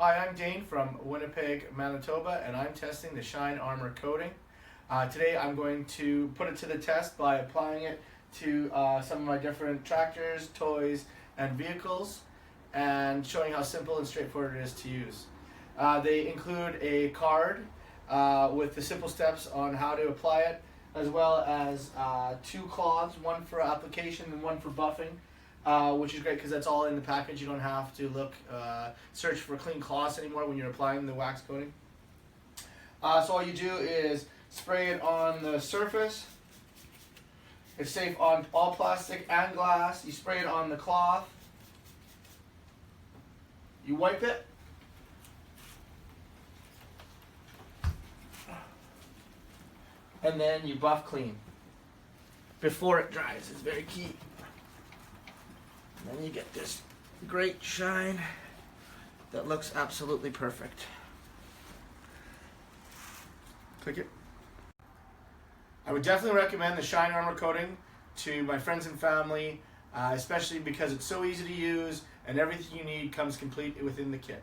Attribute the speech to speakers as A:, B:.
A: Hi, I'm Dane from Winnipeg, Manitoba, and I'm testing the Shine Armor coating. Today I'm going to put it to the test by applying it to some of my different tractors, toys, and vehicles, and showing how simple and straightforward it is to use. They include a card with the simple steps on how to apply it, as well as two cloths, one for application and one for buffing. Which is great because that's all in the package. You don't have to search for clean cloths anymore when you're applying the wax coating. So all you do is spray it on the surface. It's safe on all plastic and glass. You spray it on the cloth. You wipe it. And then you buff clean before it dries. It's very key. And then you get this great shine that looks absolutely perfect. Click it. I would definitely recommend the Shine Armor coating to my friends and family, especially because it's so easy to use and everything you need comes complete within the kit.